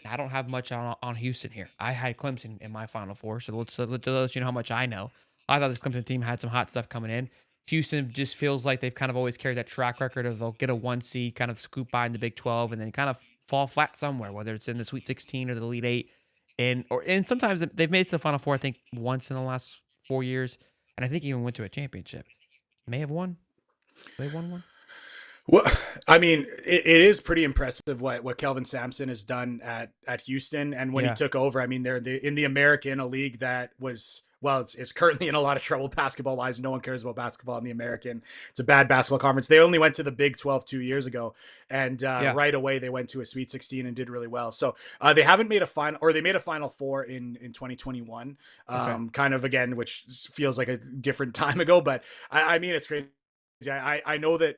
I don't have much on Houston here. I had Clemson in my Final Four, so let you know how much I know. I thought this Clemson team had some hot stuff coming in. Houston just feels like they've kind of always carried that track record of they'll get a 1 seed, kind of scoop by in the Big 12, and then kind of fall flat somewhere, whether it's in the Sweet 16 or the Elite Eight. And sometimes they've made it to the Final Four, I think, once in the last 4 years, and I think even went to a championship. May have won. They won one. Well, I mean, it is pretty impressive what Kelvin Sampson has done at Houston, and when he Yeah. took over, I mean, they're in the American, a league that was well, it's currently in a lot of trouble basketball wise. No one cares about basketball in the American. It's a bad basketball conference. They only went to the Big 12 2 years ago, and Yeah. right away they went to a Sweet 16 and did really well. So they haven't made a final, or they made a Final Four in 2021, Okay. kind of again, which feels like a different time ago. But I mean, it's crazy. I know that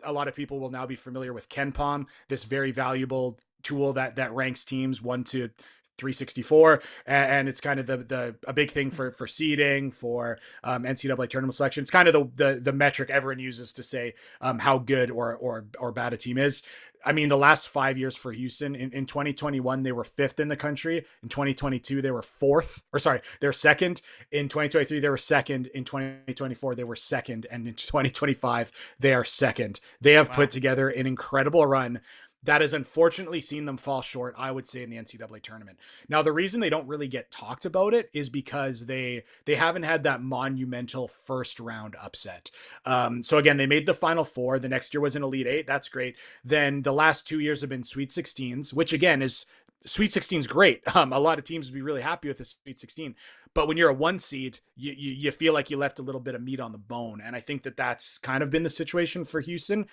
a lot of people will now be familiar with Ken Palm, this very valuable tool that ranks teams 1 to 364, and it's kind of the a big thing for seeding, for NCAA tournament selection. It's kind of the metric everyone uses to say how good or bad a team is. I mean, the last 5 years for Houston in 2021, they were fifth in the country. In 2022, they were fourth, or sorry, they're second. In 2023, they were second. In 2024, they were second. And in 2025, they are second. They have put Wow. together an incredible run that has unfortunately seen them fall short, I would say, in the NCAA tournament. Now, the reason they don't really get talked about it is because they haven't had that monumental first round upset. So again, they made the Final Four. The next year was an Elite Eight. That's great. Then the last 2 years have been Sweet 16s, which again is Sweet 16 is great. A lot of teams would be really happy with the Sweet 16, but when you're a 1 seed, you feel like you left a little bit of meat on the bone, and I think that's kind of been the situation for Houston.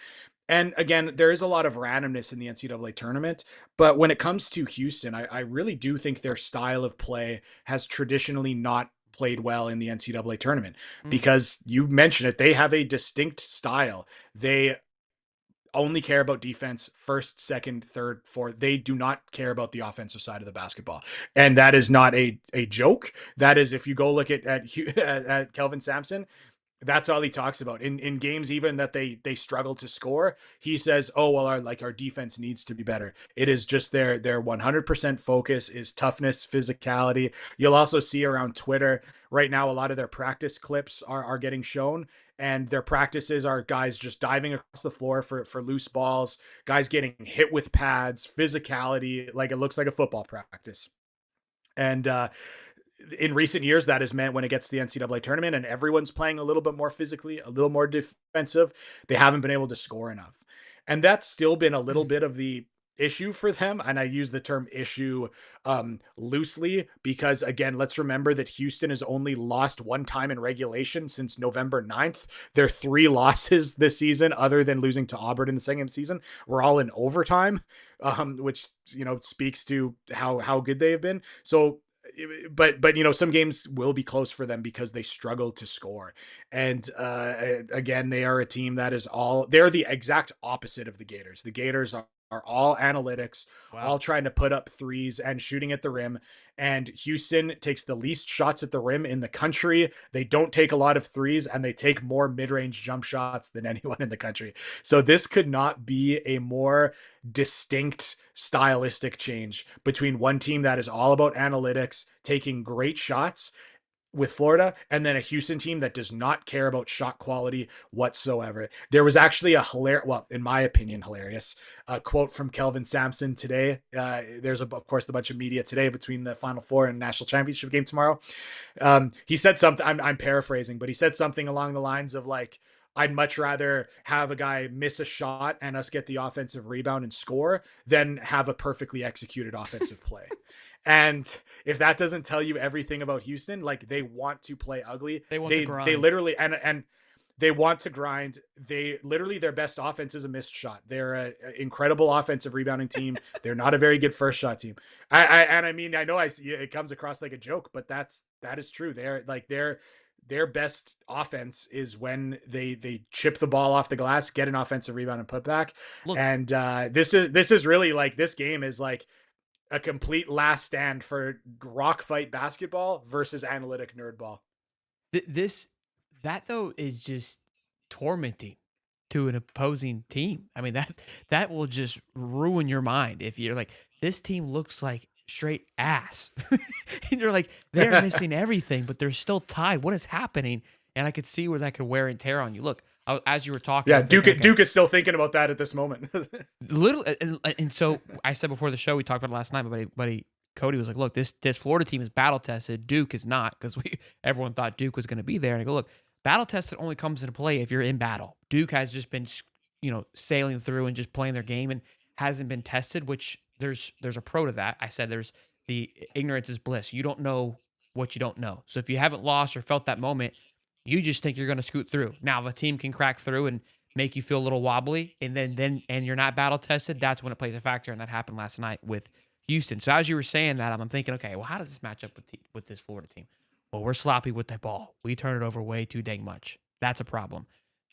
And again, there is a lot of randomness in the NCAA tournament, but when it comes to Houston, I really do think their style of play has traditionally not played well in the NCAA tournament, Mm. because you mentioned it, they have a distinct style. They only care about defense first, second, third, fourth. They do not care about the offensive side of the basketball. And that is not a joke. That is, if you go look at Kelvin Sampson, that's all he talks about in games, even that they struggle to score. He says, oh well, our defense needs to be better. It is just their 100% focus is toughness, physicality. You'll also see around Twitter right now, a lot of their practice clips are getting shown, and their practices are guys just diving across the floor for loose balls, guys getting hit with pads, physicality, like it looks like a football practice. And in recent years, that has meant when it gets to the NCAA tournament and everyone's playing a little bit more physically, a little more defensive, they haven't been able to score enough. And that's still been a little bit of the issue for them. And I use the term issue loosely because, again, let's remember that Houston has only lost one time in regulation since November 9th. Their three losses this season, other than losing to Auburn in the second season, were all in overtime, which, speaks to how good they have been. So but some games will be close for them because they struggle to score. And again, they are a team that is they're the exact opposite of the Gators. The Gators are all analytics, all Wow. trying to put up threes and shooting at the rim. And Houston takes the least shots at the rim in the country. They don't take a lot of threes, and they take more mid-range jump shots than anyone in the country. So this could not be a more distinct stylistic change between one team that is all about analytics, taking great shots with Florida, and then a Houston team that does not care about shot quality whatsoever. There was actually a hilarious, well, in my opinion, hilarious quote from Kelvin Sampson today. There's, of course, a bunch of media today between the Final Four and national championship game tomorrow. He said something, I'm paraphrasing, but he said something along the lines of like, I'd much rather have a guy miss a shot and us get the offensive rebound and score than have a perfectly executed offensive play. And if that doesn't tell you everything about Houston, like they want to play ugly. They want the They grind. literally and they want to grind. They literally, their best offense is a missed shot. They're an incredible offensive rebounding team. They're not a very good first shot team. I mean, I know it comes across like a joke, but that is true. Their best offense is when they chip the ball off the glass, get an offensive rebound, and put back. Look, And this is really like, this game is like a complete last stand for rock fight basketball versus analytic nerd ball. this that though is just tormenting to an opposing team. I mean, that will just ruin your mind if you're like, this team looks like straight ass. And you're like, they're missing everything, but they're still tied. What is happening? And I could see where that could wear and tear on you. Look, as you were talking, Yeah, I'm thinking, okay, Duke is still thinking about that at this moment. little, and so I said before the show, we talked about it last night. My buddy Cody was like, "Look, this Florida team is battle tested. Duke is not, because everyone thought Duke was going to be there." And I go, "Look, battle tested only comes into play if you're in battle. Duke has just been, sailing through and just playing their game and hasn't been tested. Which there's a pro to that. I said there's the ignorance is bliss. You don't know what you don't know. So if you haven't lost or felt that moment, you just think you're going to scoot through. Now, if a team can crack through and make you feel a little wobbly, and then you're not battle tested, that's when it plays a factor, and that happened last night with Houston. So as you were saying that, I'm thinking, okay, well, how does this match up with this Florida team? Well, we're sloppy with the ball. We turn it over way too dang much. That's a problem.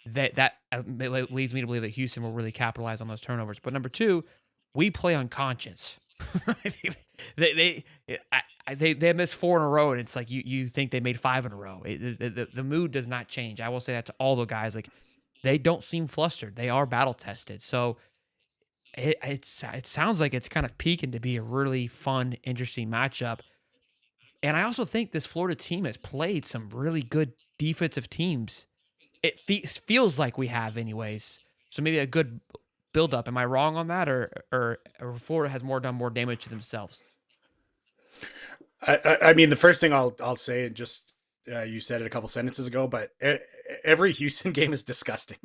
That leads me to believe that Houston will really capitalize on those turnovers. But number two, we play on conscience. They missed 4 in a row, and it's like you think they made 5 in a row. The mood does not change. I will say that to all the guys. Like, they don't seem flustered. They are battle tested. So it sounds like it's kind of peaking to be a really fun, interesting matchup. And I also think this Florida team has played some really good defensive teams. It feels like we have, anyways. So maybe a good build-up. Am I wrong on that, or Florida has done more damage to themselves? I mean, the first thing I'll say, and just you said it a couple sentences ago, but every Houston game is disgusting.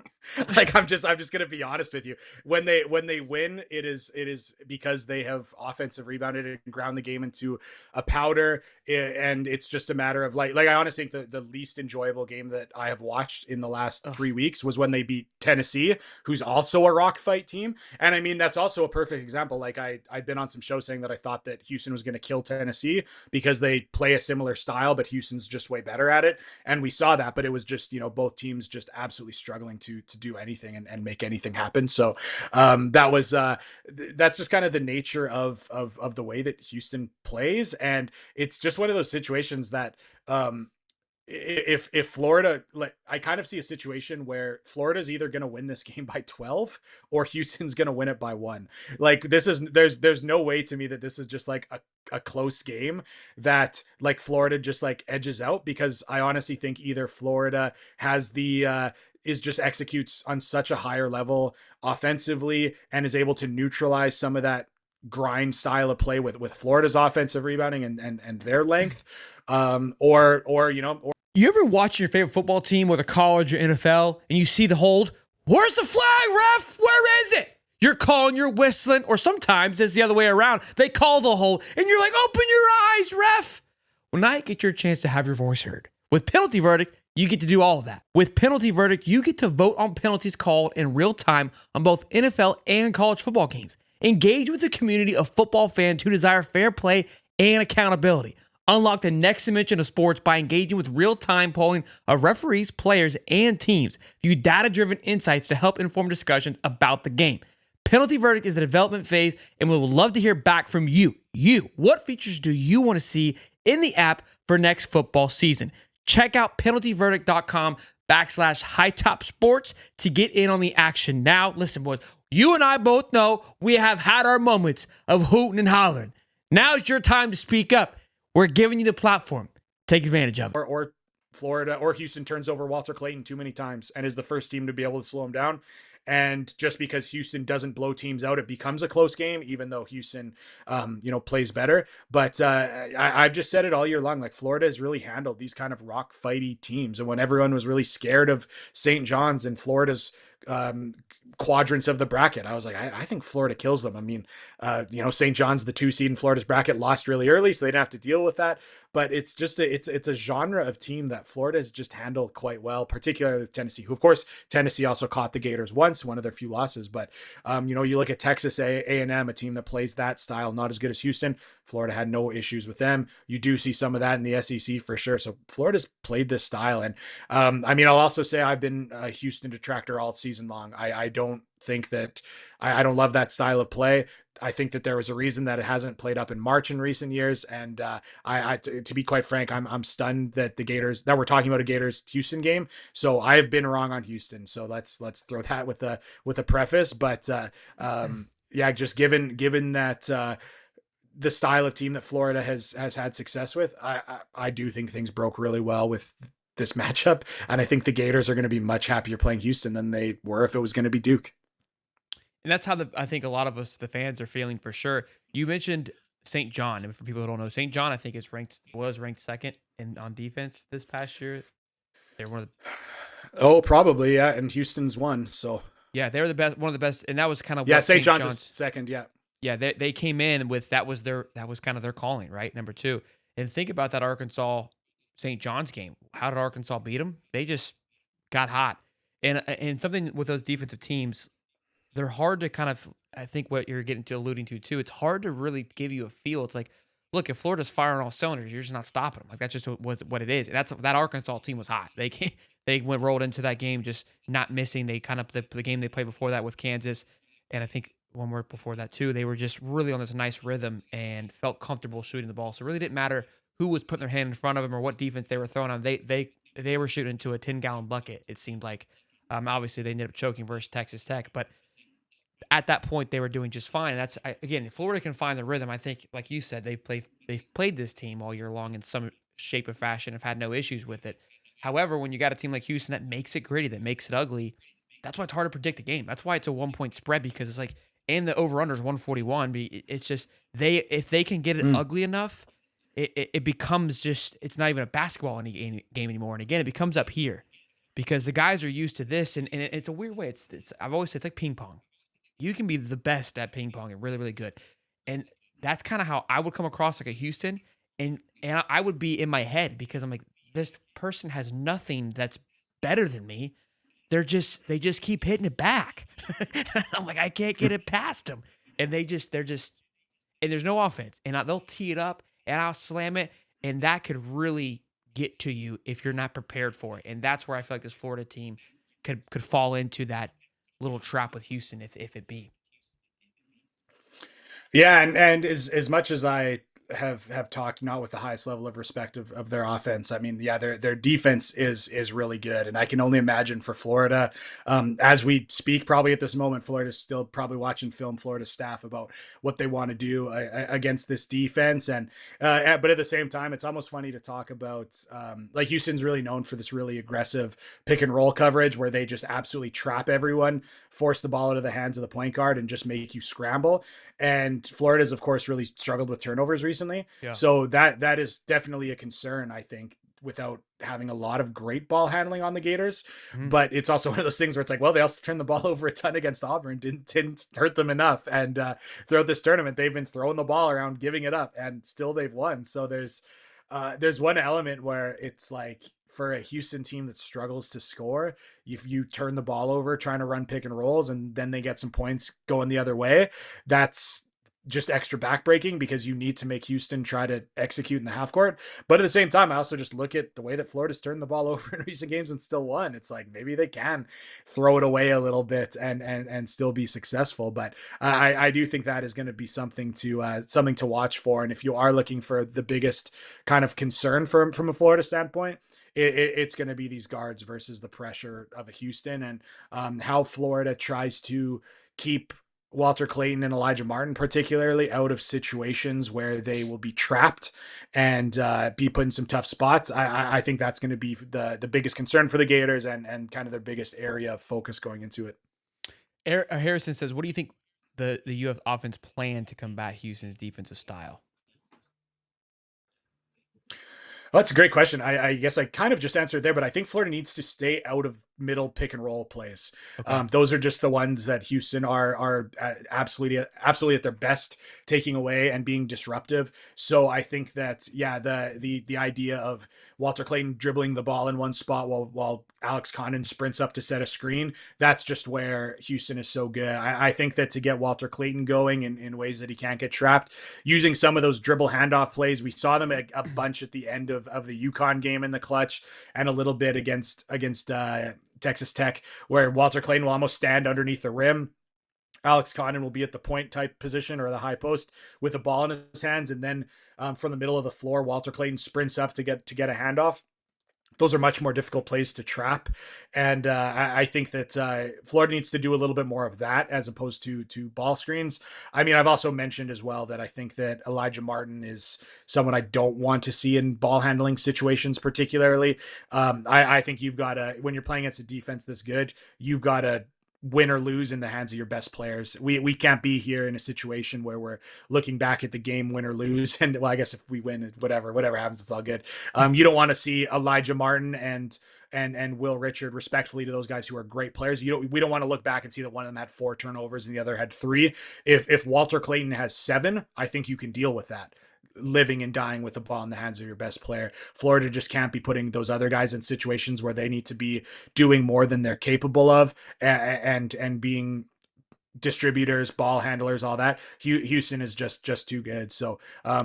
Like, I'm just gonna be honest with you. When they win, it is because they have offensive rebounded and ground the game into a powder, and it's just a matter of like I honestly think the least enjoyable game that I have watched in the last Ugh. 3 weeks was when they beat Tennessee, who's also a rock fight team. And I mean, that's also a perfect example. Like, I've been on some shows saying that I thought that Houston was going to kill Tennessee because they play a similar style, but Houston's just way better at it. And we saw that, but it was just, both teams just absolutely struggling to do anything and make anything happen. So that's just kind of the nature of the way that Houston plays. And it's just one of those situations that if Florida, like, I kind of see a situation where Florida's either going to win this game by 12 or Houston's going to win it by 1. Like, there's no way to me that this is just like a close game that like Florida just like edges out, because I honestly think either Florida has the is just executes on such a higher level offensively and is able to neutralize some of that grind style of play with Florida's offensive rebounding and their length, or You ever watch your favorite football team, whether college or NFL, and you see the hold? Where's the flag, ref? Where is it? You're calling, you're whistling, or sometimes it's the other way around. They call the hold, and you're like, open your eyes, ref. Well, now you get your chance to have your voice heard. With Penalty Verdict, you get to do all of that. With Penalty Verdict, you get to vote on penalties called in real time on both NFL and college football games. Engage with a community of football fans who desire fair play and accountability. Unlock the next dimension of sports by engaging with real-time polling of referees, players, and teams. View data-driven insights to help inform discussions about the game. Penalty Verdict is the development phase, and we would love to hear back from you. What features do you want to see in the app for next football season? Check out penaltyverdict.com/Hightop Sports to get in on the action. Now, listen, boys, you and I both know we have had our moments of hooting and hollering. Now's your time to speak up. We're giving you the platform. Take advantage of it. or Florida or Houston turns over Walter Clayton too many times and is the first team to be able to slow him down. And just because Houston doesn't blow teams out, it becomes a close game, even though Houston, plays better. But I've just said it all year long. Like, Florida has really handled these kind of rock fighty teams. And when everyone was really scared of St. John's and Florida's quadrants of the bracket, I was like, I think Florida kills them. I mean, St. John's the 2 seed in Florida's bracket, lost really early, so they didn't have to deal with that. But it's just it's a genre of team that Florida has just handled quite well, particularly with Tennessee, who, of course, Tennessee also caught the Gators once, one of their few losses. But you look at Texas A&M, a team that plays that style, not as good as Houston. Florida had no issues with them. You do see some of that in the SEC for sure. So Florida's played this style. And I'll also say I've been a Houston detractor all season long. I don't think that I don't love that style of play. I think that there was a reason that it hasn't played up in March in recent years. And to be quite frank, I'm stunned that we're talking about a Gators Houston game. So I've been wrong on Houston. So let's throw that with a preface. But yeah, just given that the style of team that Florida has had success with, I do think things broke really well with this matchup, and I think the Gators are going to be much happier playing Houston than they were if it was going to be Duke. And that's how I think a lot of us, the fans, are feeling for sure. You mentioned St. John, and for people who don't know, St. John, I think was ranked second in on defense this past year. They're one of the Oh, probably, yeah. And Houston's won, so yeah, they were the best, one of the best, and that was kind of yeah. what St. St. John's is John's. second, yeah. Yeah, they came in with that was kind of their calling, right? Number two, and think about that Arkansas St. John's game. How did Arkansas beat them? They just got hot, and something with those defensive teams, they're hard to kind of, I think what you're getting to alluding to too, it's hard to really give you a feel. It's like, look, if Florida's firing all cylinders, you're just not stopping them. Like that's just what it is. And that Arkansas team was hot. They went rolled into that game just not missing. They kind of the game they played before that with Kansas, and I think one more before that too. They were just really on this nice rhythm and felt comfortable shooting the ball. So it really didn't matter who was putting their hand in front of them or what defense they were throwing on. They were shooting into a 10-gallon bucket. It seemed like. Obviously, they ended up choking versus Texas Tech, but at that point they were doing just fine. And again, if Florida can find the rhythm, I think, like you said, they've played this team all year long in some shape or fashion, have had no issues with it. However, when you got a team like Houston that makes it gritty, that makes it ugly, that's why it's hard to predict a game. That's why it's a 1 point spread, because it's like, and the over under is 141. It's just if they can get it Mm. ugly enough, it becomes just, it's not even a basketball game anymore. And again, it becomes up here because the guys are used to this, and it's a weird way. It's I've always said it's like ping pong. You can be the best at ping pong and really, really good. And that's kind of how I would come across like a Houston. And I would be in my head because I'm like, this person has nothing that's better than me. They just keep hitting it back. I'm like, I can't get it past them. And and there's no offense. And they'll tee it up and I'll slam it. And that could really get to you if you're not prepared for it. And that's where I feel like this Florida team could fall into that little trap with Houston if it be. Yeah, and as much as I have talked not with the highest level of respect of their offense, I mean, yeah, their defense is really good, and I can only imagine for Florida, as we speak, probably at this moment, Florida's still probably watching film. Florida staff about what they want to do against this defense, and but at the same time, it's almost funny to talk about like Houston's really known for this really aggressive pick and roll coverage where they just absolutely trap everyone, force the ball into the hands of the point guard, and just make you scramble. And Florida's, of course, really struggled with turnovers recently. Yeah. So that is definitely a concern, I think, without having a lot of great ball handling on the Gators. Mhm. But it's also one of those things where it's like, well, they also turned the ball over a ton against Auburn, didn't hurt them enough. And throughout this tournament, they've been throwing the ball around, giving it up, and still they've won. So there's one element where it's like, for a Houston team that struggles to score, if you turn the ball over trying to run pick and rolls and then they get some points going the other way, that's just extra backbreaking because you need to make Houston try to execute in the half court. But at the same time, I also just look at the way that Florida's turned the ball over in recent games and still won. It's like maybe they can throw it away a little bit and still be successful. But I do think that is going to be something to watch for. And if you are looking for the biggest kind of concern from a Florida standpoint, it's going to be these guards versus the pressure of a Houston, and how Florida tries to keep Walter Clayton and Elijah Martin particularly out of situations where they will be trapped and be put in some tough spots. I think that's going to be the biggest concern for the Gators and kind of their biggest area of focus going into it. Harrison says, what do you think the UF offense plan to combat Houston's defensive style? Well, that's a great question. I guess I kind of just answered there, but I think Florida needs to stay out of middle pick and roll plays. Okay. Those are just the ones that Houston are absolutely at their best, taking away and being disruptive. So I think that the idea of Walter Clayton dribbling the ball in one spot while Alex Condon sprints up to set a screen, that's just where Houston is so good. I think that to get Walter Clayton going in ways that he can't get trapped, using some of those dribble handoff plays, we saw them a bunch at the end of the UConn game in the clutch, and a little bit against Texas Tech, where Walter Clayton will almost stand underneath the rim Alex Condon will be at the point type position or the high post with the ball in his hands, and then from the middle of the floor, Walter Clayton sprints up to get a handoff. Those are much more difficult plays to trap, and I think that Florida needs to do a little bit more of that as opposed to ball screens. I mean, I've also mentioned as well that I think that Elijah Martin is someone I don't want to see in ball handling situations, particularly. I think you've got to, when you're playing against a defense this good, you've got to win or lose in the hands of your best players. We can't be here in a situation where we're looking back at the game, win or lose, and well, I guess if we win, whatever happens, it's all good. You don't want to see Elijah Martin and Will Richard, respectfully to those guys who are great players. We don't want to look back and see that one of them had 4 turnovers and the other had 3. If Walter Clayton has 7, I think you can deal with that. Living and dying with the ball in the hands of your best player. Florida just can't be putting those other guys in situations where they need to be doing more than they're capable of, and being distributors, ball handlers, all that. Houston is just too good. So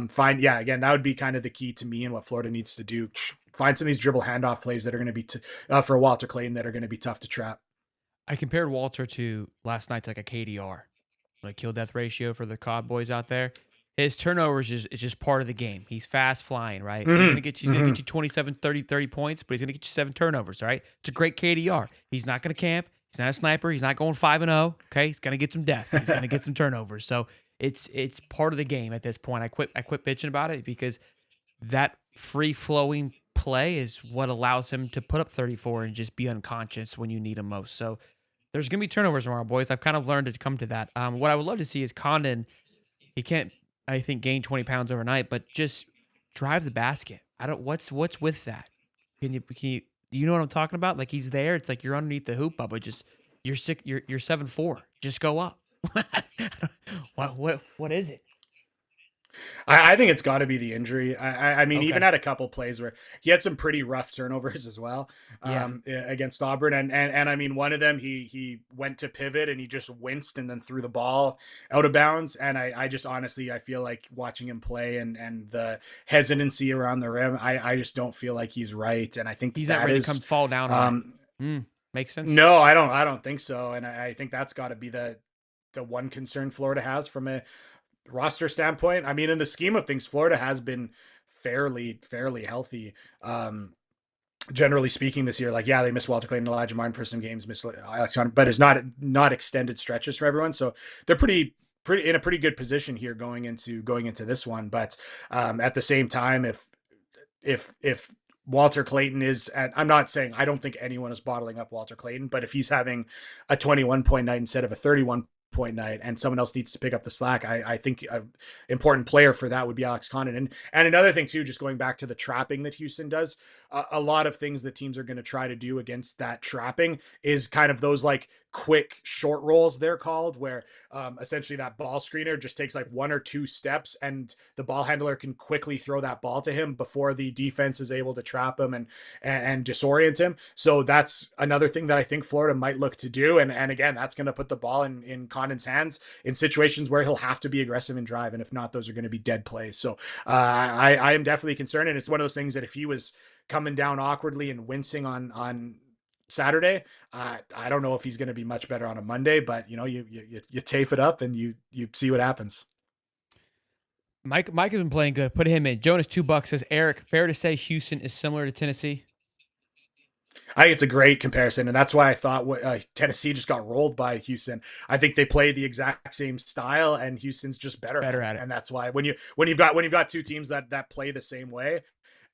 find, yeah, again, that would be kind of the key to me and what Florida needs to do. Find some of these dribble handoff plays that are going to be for Walter Clayton that are going to be tough to trap. I compared Walter to last night's like a KDR, like kill death ratio for the COD boys out there. His turnovers is just part of the game. He's fast flying, right? He's Mm-hmm. gonna get you 27, 30 points, but he's gonna get you 7 turnovers, right? It's a great KDR. He's not gonna camp. He's not a sniper. He's not going 5-0. Okay, he's gonna get some deaths. He's gonna get some turnovers. So it's part of the game at this point. I quit bitching about it because that free flowing play is what allows him to put up 34 and just be unconscious when you need him most. So there's gonna be turnovers tomorrow, boys. I've kind of learned to come to that. What I would love to see is Condon. He can't, I think, gain 20 pounds overnight, but just drive the basket. I don't. What's with that? You know what I'm talking about? Like he's there. It's like you're underneath the hoop, but just you're sick. You're 7'4". Just go up. What is it? I think it's got to be the injury. I mean, even Okay. had a couple plays where he had some pretty rough turnovers as well, Yeah. against Auburn, and I mean, one of them he went to pivot and he just winced and then threw the ball out of bounds, and I just honestly I feel like watching him play and the hesitancy around the rim, I just don't feel like he's right, and I think He's not that ready to come is fall down on it. um Makes sense. no, I don't think so, and I think that's got to be the one concern Florida has from a roster standpoint. I mean, in the scheme of things, Florida has been fairly healthy. Generally speaking, this year, like, yeah, they missed Walter Clayton and Elijah Martin for some games, missed Alex Hunter, but it's not extended stretches for everyone. So they're pretty in a pretty good position here going into this one. But at the same time, if Walter Clayton is at, I'm not saying I don't think anyone is bottling up Walter Clayton, but if he's having a 21-point night instead of a 31-point night and someone else needs to pick up the slack, I think an important player for that would be Alex Condon. And another thing too, just going back to the trapping that Houston does, a lot of things that teams are going to try to do against that trapping is kind of those like quick short rolls, they're called, where essentially that ball screener just takes like 1 or 2 steps and the ball handler can quickly throw that ball to him before the defense is able to trap him and disorient him. So that's another thing that I think Florida might look to do. And again, that's going to put the ball in Condon's hands in situations where he'll have to be aggressive and drive. And if not, those are going to be dead plays. So I am definitely concerned. And it's one of those things that if he was coming down awkwardly and wincing on Saturday, I don't know if he's going to be much better on a Monday, but you tape it up and you see what happens. Mike has been playing good. Put him in. Jonas $2 says, Eric, fair to say Houston is similar to Tennessee? I think it's a great comparison, and that's why I thought Tennessee just got rolled by Houston. I think they play the exact same style, and Houston's just better at it. And that's why when you've got 2 teams that play the same way,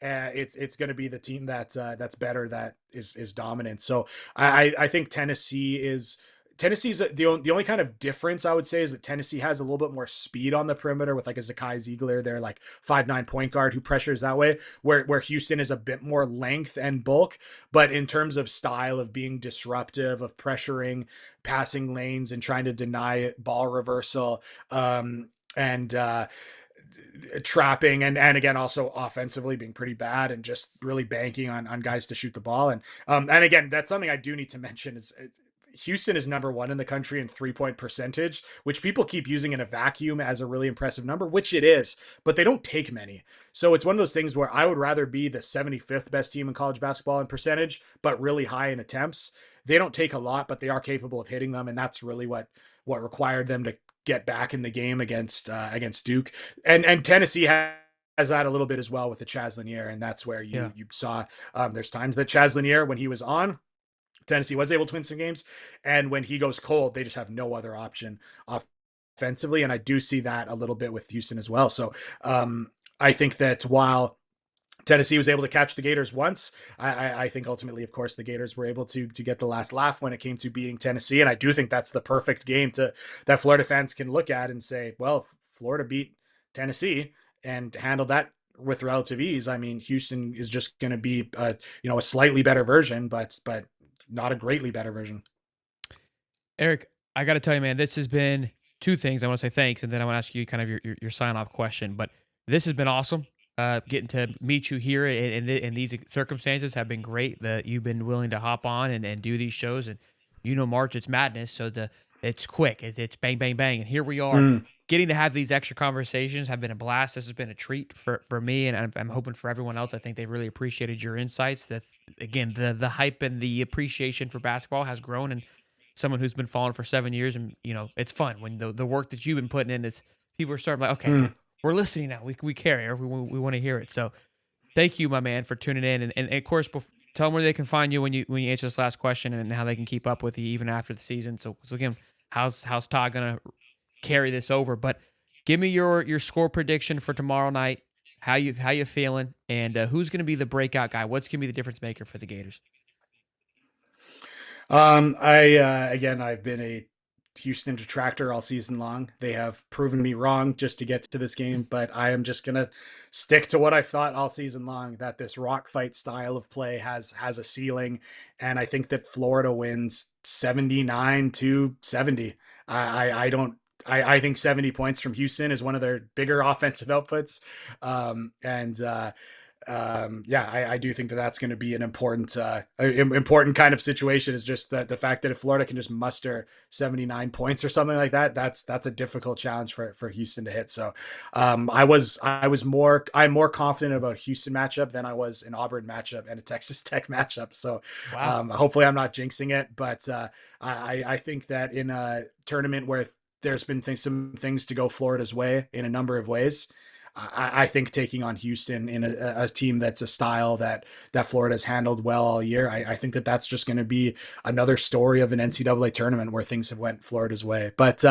it's going to be the team that's better, that is dominant. So I think Tennessee's the only kind of difference I would say is that Tennessee has a little bit more speed on the perimeter with like a Zakai Ziegler, their like 5'9" point guard who pressures that way, where Houston is a bit more length and bulk. But in terms of style of being disruptive, of pressuring, passing lanes, and trying to deny ball reversal, and trapping, and again also offensively being pretty bad and just really banking on guys to shoot the ball. And again, that's something I do need to mention is Houston is number 1 in the country in 3-point percentage, which people keep using in a vacuum as a really impressive number, which it is, but they don't take many. So it's one of those things where I would rather be the 75th best team in college basketball in percentage, but really high in attempts. They don't take a lot, but they are capable of hitting them. And that's really what what required them to get back in the game against Duke, and Tennessee has that a little bit as well with the Chaz Lanier, and that's where Yeah. you saw there's times that Chaz Lanier, when he was on, Tennessee was able to win some games, and when he goes cold, they just have no other option offensively, and I do see that a little bit with Houston as well. So I think that while Tennessee was able to catch the Gators once, I think ultimately, of course, the Gators were able to get the last laugh when it came to beating Tennessee, and I do think that's the perfect game to that Florida fans can look at and say, well, Florida beat Tennessee and handled that with relative ease. I mean, Houston is just going to be a slightly better version, but not a greatly better version. Eric, I got to tell you, man, this has been two things. I want to say thanks, and then I want to ask you kind of your sign off question. But this has been awesome. Getting to meet you here in these circumstances have been great. That you've been willing to hop on and do these shows, and March it's madness, so it's quick. It's bang bang bang, and here we are. Mm. Getting to have these extra conversations have been a blast. This has been a treat for me, and I'm hoping for everyone else. I think they really appreciated your insights. That again, the hype and the appreciation for basketball has grown, and someone who's been following for 7 years, and it's fun when the work that you've been putting in is people are starting like, okay, Mm. we're listening now. We care. We want to hear it. So thank you, my man, for tuning in, and of course, tell them where they can find you when you answer this last question, and how they can keep up with you even after the season. So again, how's Todd gonna carry this over? But give me your score prediction for tomorrow night. How you feeling, and who's going to be the breakout guy? What's going to be the difference maker for the Gators? I've been a Houston detractor all season long. They have proven me wrong just to get to this game, but I am just gonna stick to what I've thought all season long, that this rock fight style of play has a ceiling, and I think that Florida wins 79-70. I don't. I think 70 points from Houston is one of their bigger offensive outputs, and yeah, I do think that that's going to be an important kind of situation. Is just that the fact that if Florida can just muster 79 points or something like that, that's a difficult challenge for Houston to hit. So I'm more confident about Houston matchup than I was an Auburn matchup and a Texas Tech matchup. So Wow. hopefully I'm not jinxing it, but I think that in a tournament where there's been some things to go Florida's way in a number of ways, I think taking on Houston in a team that's a style that Florida's handled well all year, I think that that's just going to be another story of an NCAA tournament where things have went Florida's way. But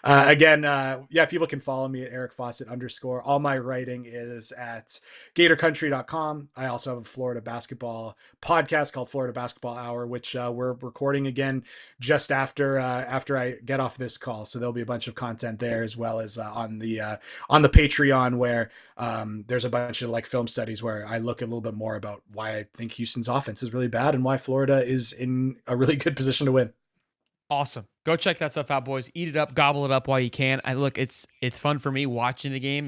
again, yeah, people can follow me at Eric Fawcett _ All my writing is at GatorCountry.com. I also have a Florida basketball podcast called Florida Basketball Hour, which we're recording again just after I get off this call. So there'll be a bunch of content there, as well as on the Patreon, where there's a bunch of like film studies where I look a little bit more about why I think Houston's offense is really bad and why Florida is in a really good position to win. Awesome. Go check that stuff out, boys. Eat it up, gobble it up while you can. It's fun for me watching the game.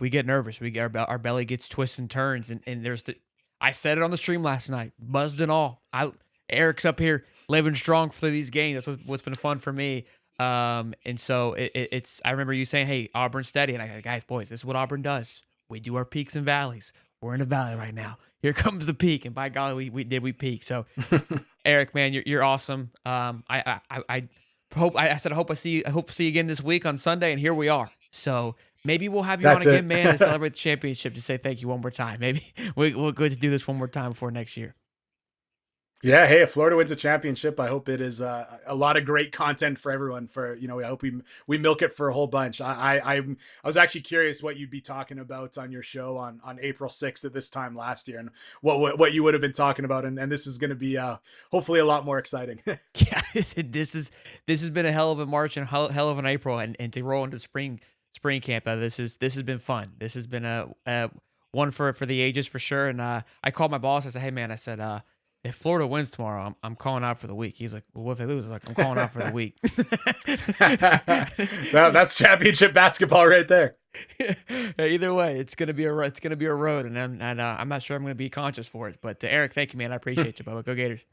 We get nervous. Our belly gets twists and turns, and I said it on the stream last night, buzzed and all. Eric's up here living strong for these games. That's what's been fun for me. And so it's I remember you saying, "Hey, Auburn's steady," and I go, "Guys, boys, this is what Auburn does. We do our peaks and valleys. We're in a valley right now. Here comes the peak, and by golly, we peak." So, Eric, man, you're awesome. I hope I said I hope to see you again this week on Sunday, and here we are. So maybe we'll have you on That's again, it. man, to celebrate the championship, to say thank you one more time. Maybe we'll go to do this one more time before next year. Yeah, hey, if Florida wins a championship, I hope it is a lot of great content for everyone. I hope we milk it for a whole bunch. I was actually curious what you'd be talking about on your show on April 6th at this time last year, and what you would have been talking about, and this is going to be hopefully a lot more exciting. Yeah, this has been a hell of a March and hell of an April, and to roll into spring camp. This has been fun. This has been a one for the ages for sure. And I called my boss. I said, "Hey man," I said, "if Florida wins tomorrow, I'm calling out for the week." He's like, "Well, what if they lose?" I'm like, "I'm calling out for the week." Well, that's championship basketball right there. Either way, it's gonna be a road, and I'm not sure I'm gonna be conscious for it. But Eric, thank you, man. I appreciate you, Bubba. Go Gators.